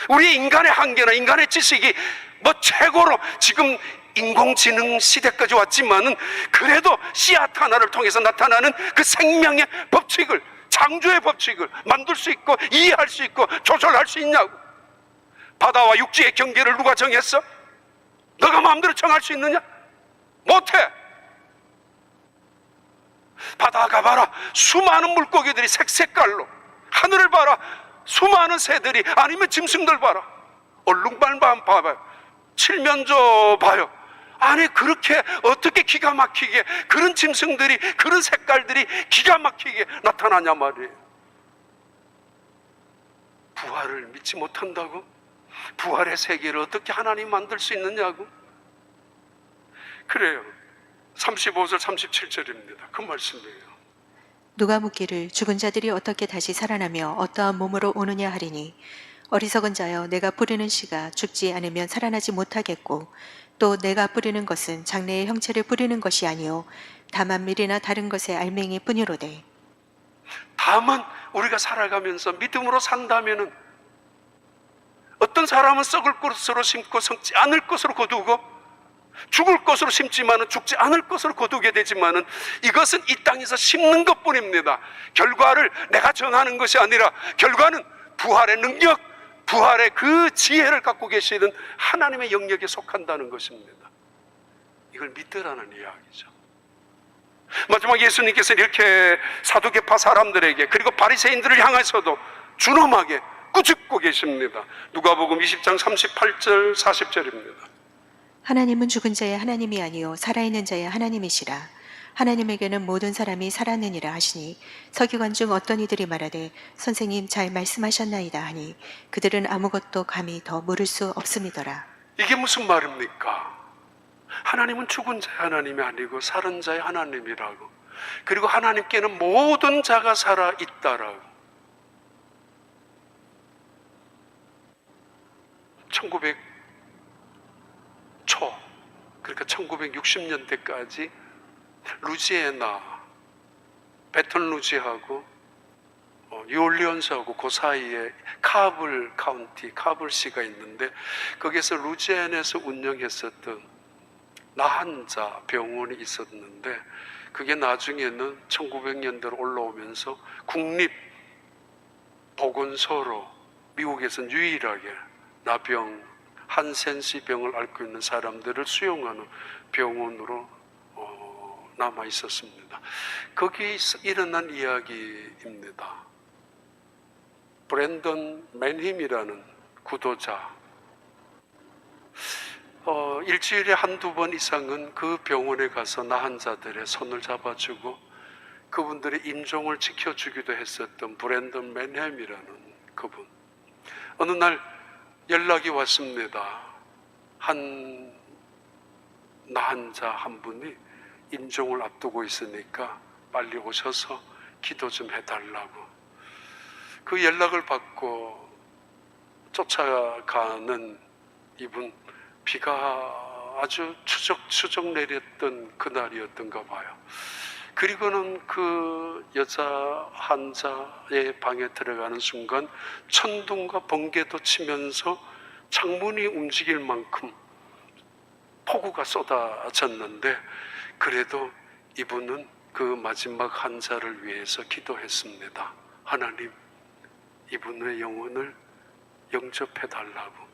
Speaker 1: 우리 인간의 한계나 인간의 지식이 뭐 최고로 지금 인공지능 시대까지 왔지만은, 그래도 씨앗 하나를 통해서 나타나는 그 생명의 법칙을, 창조의 법칙을 만들 수 있고 이해할 수 있고 조절할 수 있냐고. 바다와 육지의 경계를 누가 정했어? 너가 마음대로 정할 수 있느냐? 못해. 바다 가봐라, 수많은 물고기들이 색색깔로, 하늘을 봐라, 수많은 새들이, 아니면 짐승들 봐라, 얼룩말만 봐봐요, 칠면조 봐요. 아니, 그렇게 어떻게 기가 막히게 그런 짐승들이, 그런 색깔들이 기가 막히게 나타나냐 말이에요. 부활을 믿지 못한다고? 부활의 세계를 어떻게 하나님 만들 수 있느냐고? 그래요. 35절 37절입니다. 그 말씀이에요.
Speaker 2: 누가 묻기를 죽은 자들이 어떻게 다시 살아나며 어떠한 몸으로 오느냐 하리니, 어리석은 자여, 내가 뿌리는 씨가 죽지 않으면 살아나지 못하겠고, 또 내가 뿌리는 것은 장래의 형체를 뿌리는 것이 아니요 다만 밀이나 다른 것의 알맹이 뿐이로되.
Speaker 1: 다만 우리가 살아가면서 믿음으로 산다면은, 어떤 사람은 썩을 것으로 심고 썩지 않을 것으로 거두고, 죽을 것으로 심지만은 죽지 않을 것으로 거두게 되지만은, 이것은 이 땅에서 심는 것뿐입니다. 결과를 내가 정하는 것이 아니라, 결과는 부활의 능력, 부활의 그 지혜를 갖고 계시는 하나님의 영역에 속한다는 것입니다. 이걸 믿으라는 이야기죠. 마지막 예수님께서 이렇게 사두개파 사람들에게, 그리고 바리새인들을 향해서도 준엄하게 꾸짖고 계십니다. 누가복음 20장 38절 40절입니다.
Speaker 2: 하나님은 죽은 자의 하나님이 아니요 살아있는 자의 하나님이시라. 하나님에게는 모든 사람이 살았느니라 하시니, 서기관 중 어떤 이들이 말하되 선생님 잘 말씀하셨나이다 하니, 그들은 아무것도 감히 더 물을 수 없음이더라.
Speaker 1: 이게 무슨 말입니까? 하나님은 죽은 자의 하나님이 아니고 살은 자의 하나님이라고, 그리고 하나님께는 모든 자가 살아 있다라고. 1900 초, 그러니까 1960년대까지 루지애나, 베턴 루지하고 뉴올리언스하고 그 사이에 카불 카운티, 카불시가 있는데, 거기서 루지애나에서 운영했었던 나한자 병원이 있었는데, 그게 나중에는 1900년대로 올라오면서 국립보건소로 미국에서는 유일하게 나병, 한센시 병을 앓고 있는 사람들을 수용하는 병원으로 남아 있었습니다. 거기서 일어난 이야기입니다. 브랜던 맨힘이라는 구도자, 일주일에 한두 번 이상은 그 병원에 가서 나한 자들의 손을 잡아주고 그분들의 임종을 지켜주기도 했었던 브랜던 맨햄이라는 그분. 어느 날 연락이 왔습니다. 한 나한자 한 분이 임종을 앞두고 있으니까 빨리 오셔서 기도 좀 해달라고. 그 연락을 받고 쫓아가는 이분, 비가 아주 추적추적 내렸던 그날이었던가 봐요. 그리고는 그 여자 환자의 방에 들어가는 순간 천둥과 번개도 치면서 창문이 움직일 만큼 폭우가 쏟아졌는데, 그래도 이분은 그 마지막 환자를 위해서 기도했습니다. 하나님, 이분의 영혼을 영접해달라고.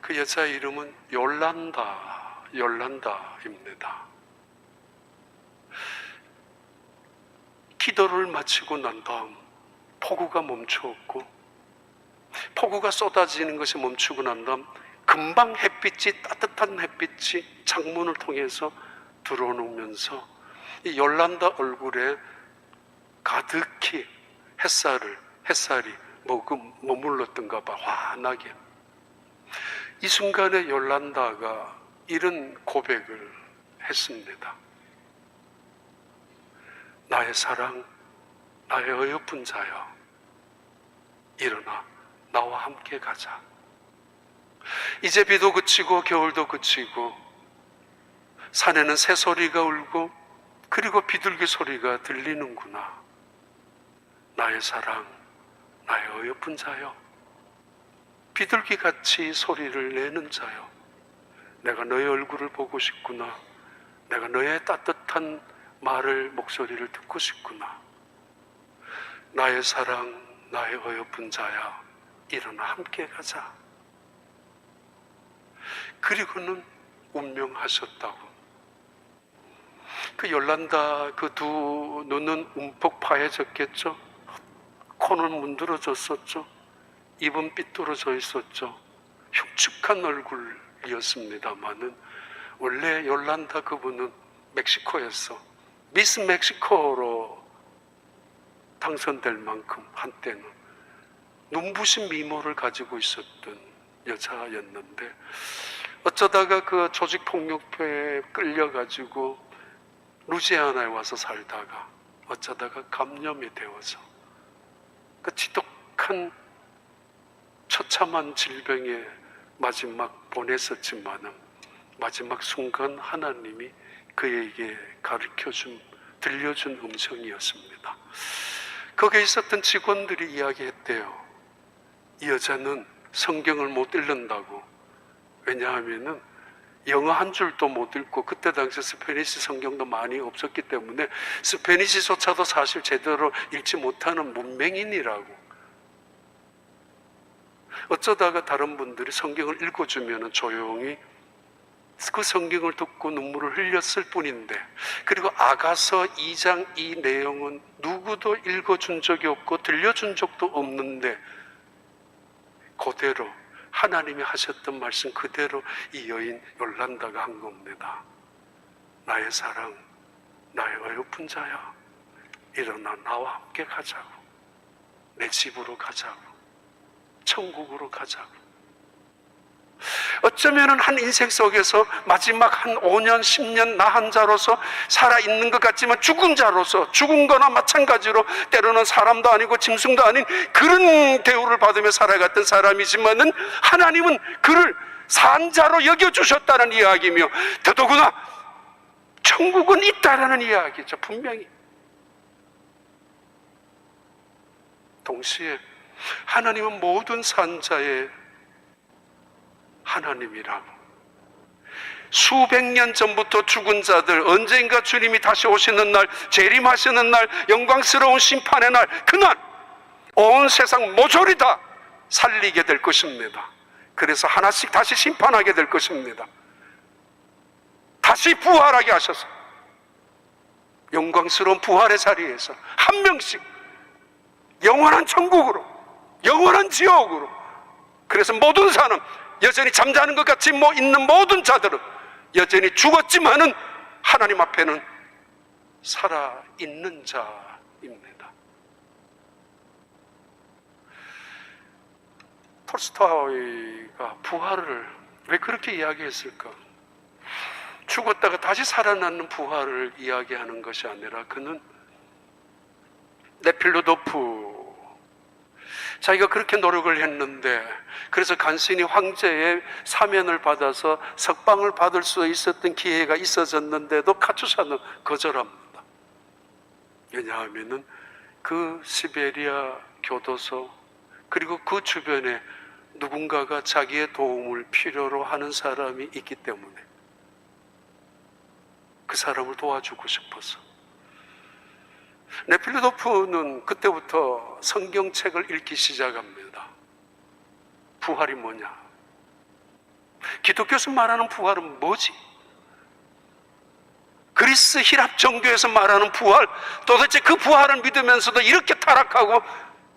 Speaker 1: 그 여자의 이름은 요란다입니다. 기도를 마치고 난 다음 폭우가 멈추었고, 폭우가 쏟아지는 것이 멈추고 난 다음 금방 햇빛이, 따뜻한 햇빛이 창문을 통해서 들어오면서 이 요란다 얼굴에 가득히 햇살이 머물렀던가 봐, 환하게. 이 순간에 요란다가 이런 고백을 했습니다. 나의 사랑, 나의 어여쁜 자여, 일어나 나와 함께 가자. 이제 비도 그치고 겨울도 그치고 산에는 새소리가 울고 그리고 비둘기 소리가 들리는구나. 나의 사랑, 나의 어여쁜 자여, 비둘기같이 소리를 내는 자여, 내가 너의 얼굴을 보고 싶구나. 내가 너의 따뜻한 목소리를 듣고 싶구나. 나의 사랑, 나의 어여쁜 자야, 일어나 함께 가자. 그리고는 운명하셨다고. 그 요란다 그 두 눈은 움푹 파여졌겠죠. 코는 문드러졌었죠. 입은 삐뚤어져 있었죠. 흉측한 얼굴이었습니다마는 원래 요란다 그분은 멕시코에서 미스 멕시코로 당선될 만큼 한때는 눈부신 미모를 가지고 있었던 여자였는데, 어쩌다가 그 조직폭력배에 끌려가지고 루지아나에 와서 살다가 어쩌다가 감염이 되어서 그 지독한 처참한 질병에 마지막 보냈었지만은 마지막 순간 하나님이 그에게 들려준 음성이었습니다. 거기에 있었던 직원들이 이야기했대요. 이 여자는 성경을 못 읽는다고. 왜냐하면은 영어 한 줄도 못 읽고, 그때 당시 스페니시 성경도 많이 없었기 때문에 스페니시조차도 사실 제대로 읽지 못하는 문맹인이라고. 어쩌다가 다른 분들이 성경을 읽어주면 조용히 그 성경을 듣고 눈물을 흘렸을 뿐인데, 그리고 아가서 2장 이 내용은 누구도 읽어준 적이 없고 들려준 적도 없는데 그대로 하나님이 하셨던 말씀 그대로 이 여인 요란다가 한 겁니다. 나의 사랑, 나의 어여쁜 자야, 일어나 나와 함께 가자고. 내 집으로 가자고. 천국으로 가자고. 어쩌면 한 인생 속에서 마지막 한 5년, 10년 나한 자로서 살아있는 것 같지만 죽은 자로서, 죽은 거나 마찬가지로 때로는 사람도 아니고 짐승도 아닌 그런 대우를 받으며 살아갔던 사람이지만은 하나님은 그를 산 자로 여겨주셨다는 이야기며, 더더구나 천국은 있다라는 이야기죠. 분명히. 동시에 하나님은 모든 산자의 하나님이라고. 수백 년 전부터 죽은 자들, 언젠가 주님이 다시 오시는 날, 재림하시는 날, 영광스러운 심판의 날, 그날 온 세상 모조리 다 살리게 될 것입니다. 그래서 하나씩 다시 심판하게 될 것입니다. 다시 부활하게 하셔서 영광스러운 부활의 자리에서 한 명씩 영원한 천국으로, 영원한 지옥으로. 그래서 모든 사람, 여전히 잠자는 것 같이 있는 모든 자들은 여전히 죽었지만은 하나님 앞에는 살아있는 자입니다. 톨스토이가 부활을 왜 그렇게 이야기했을까? 죽었다가 다시 살아나는 부활을 이야기하는 것이 아니라 그는 네필로도프 자기가 그렇게 노력을 했는데, 그래서 간신히 황제의 사면을 받아서 석방을 받을 수 있었던 기회가 있어졌는데도 카투사는 거절합니다. 왜냐하면은 그 시베리아 교도소, 그리고 그 주변에 누군가가 자기의 도움을 필요로 하는 사람이 있기 때문에 그 사람을 도와주고 싶어서. 네필도프는 그때부터 성경책을 읽기 시작합니다. 부활이 뭐냐? 기독교에서 말하는 부활은 뭐지? 그리스 히랍 종교에서 말하는 부활, 도대체 그 부활을 믿으면서도 이렇게 타락하고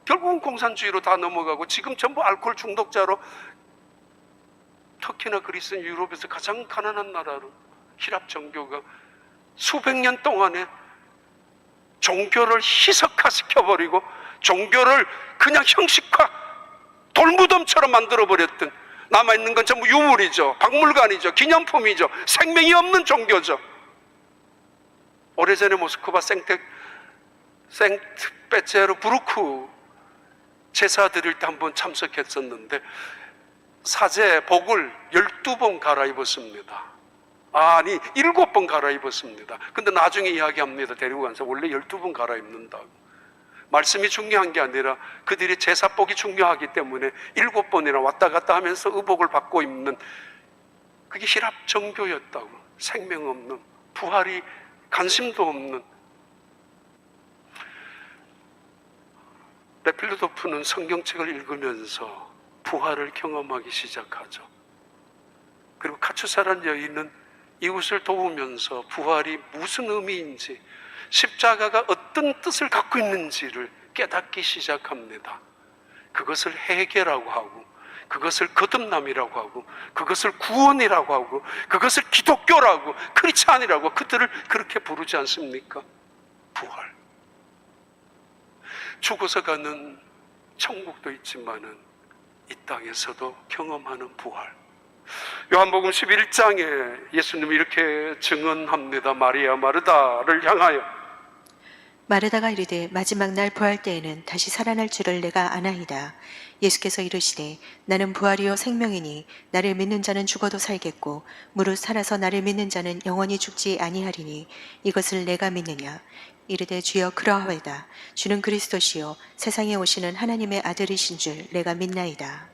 Speaker 1: 결국은 공산주의로 다 넘어가고 지금 전부 알코올 중독자로, 터키나 그리스는 유럽에서 가장 가난한 나라로 히랍 종교가 수백 년 동안에 종교를 희석화시켜버리고 종교를 그냥 형식화, 돌무덤처럼 만들어버렸던, 남아있는 건 전부 유물이죠, 박물관이죠, 기념품이죠, 생명이 없는 종교죠. 오래전에 모스크바 생트 페테르부르크 제사 드릴 때 한번 참석했었는데 사제 복을 12번 갈아입었습니다. 아니 7번 갈아입었습니다. 근데 나중에 이야기합니다. 데리고 가서 원래 12번 갈아입는다고. 말씀이 중요한 게 아니라 그들이 제사복이 중요하기 때문에 7번이나 왔다 갔다 하면서 의복을 받고 입는, 그게 히랍 종교였다고. 생명 없는, 부활이 관심도 없는. 네필도프는 성경책을 읽으면서 부활을 경험하기 시작하죠. 그리고 카투사란 여인은 이웃을 도우면서 부활이 무슨 의미인지, 십자가가 어떤 뜻을 갖고 있는지를 깨닫기 시작합니다. 그것을 해결하고 하고, 그것을 거듭남이라고 하고, 그것을 구원이라고 하고, 그것을 기독교라고, 크리스찬이라고 그들을 그렇게 부르지 않습니까? 부활. 죽어서 가는 천국도 있지만은 이 땅에서도 경험하는 부활. 요한복음 11장에 예수님이 이렇게 증언합니다. 마리아 마르다를 향하여
Speaker 2: 마르다가 이르되 마지막 날 부활 때에는 다시 살아날 줄을 내가 아나이다. 예수께서 이르시되 나는 부활이요 생명이니 나를 믿는 자는 죽어도 살겠고 무릇 살아서 나를 믿는 자는 영원히 죽지 아니하리니 이것을 내가 믿느냐. 이르되 주여 그러하외다. 주는 그리스도시요 세상에 오시는 하나님의 아들이신 줄 내가 믿나이다.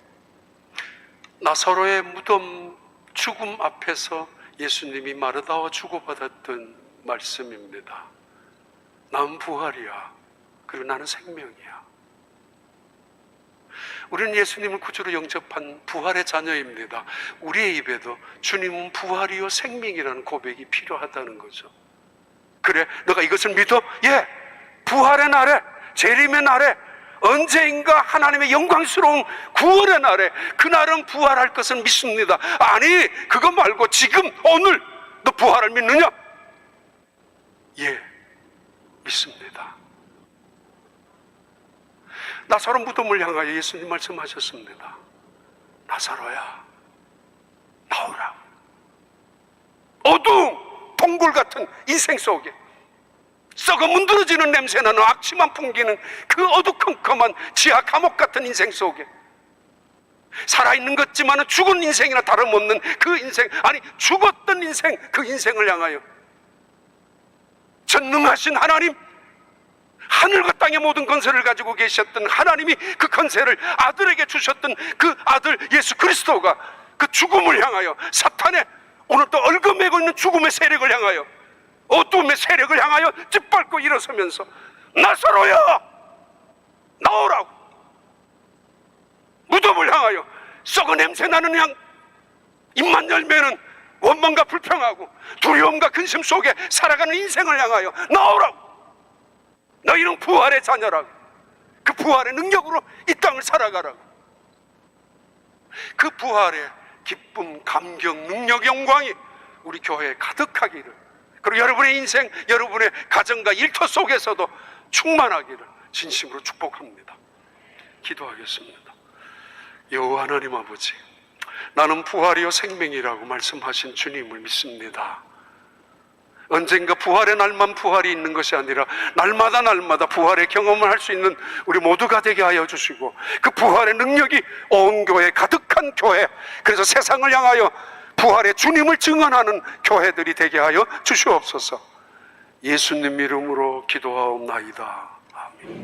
Speaker 1: 나사로의 무덤 죽음 앞에서 예수님이 마르다와 주고받았던 말씀입니다. 난 부활이야. 그리고 나는 생명이야. 우리는 예수님을 구주로 영접한 부활의 자녀입니다. 우리의 입에도 주님은 부활이요 생명이라는 고백이 필요하다는 거죠. 그래, 너가 이것을 믿어? 예, 부활의 날에, 재림의 날에, 언제인가 하나님의 영광스러운 구원의 날에, 그날은 부활할 것을 믿습니다. 아니, 그거 말고 지금 오늘 너 부활을 믿느냐? 예, 믿습니다. 나사로 무덤을 향하여 예수님 말씀하셨습니다. 나사로야, 나오라. 어두운 동굴 같은 인생 속에 썩어 문드러지는 냄새나는 악취만 풍기는 그 어두컴컴한 지하 감옥 같은 인생 속에 살아있는 것 같지만 죽은 인생이나 다름없는 그 인생, 아니 죽었던 인생, 그 인생을 향하여 전능하신 하나님, 하늘과 땅의 모든 건설을 가지고 계셨던 하나님이 그 건설을 아들에게 주셨던 그 아들 예수 그리스도가 그 죽음을 향하여, 사탄의 오늘 또 얽어매고 있는 죽음의 세력을 향하여, 어둠의 세력을 향하여 짓밟고 일어서면서 나사로야 나오라고, 무덤을 향하여 썩은 냄새 나는 향, 입만 열면은 원망과 불평하고 두려움과 근심 속에 살아가는 인생을 향하여 나오라고. 너희는 부활의 자녀라고. 그 부활의 능력으로 이 땅을 살아가라고. 그 부활의 기쁨, 감격, 능력, 영광이 우리 교회에 가득하기를, 그리고 여러분의 인생, 여러분의 가정과 일터 속에서도 충만하기를 진심으로 축복합니다. 기도하겠습니다. 여호와 하나님 아버지, 나는 부활이요 생명이라고 말씀하신 주님을 믿습니다. 언젠가 부활의 날만 부활이 있는 것이 아니라 날마다 날마다 부활의 경험을 할 수 있는 우리 모두가 되게 하여 주시고, 그 부활의 능력이 온 교회, 가득한 교회, 그래서 세상을 향하여 부활의 주님을 증언하는 교회들이 되게 하여 주시옵소서. 예수님 이름으로 기도하옵나이다.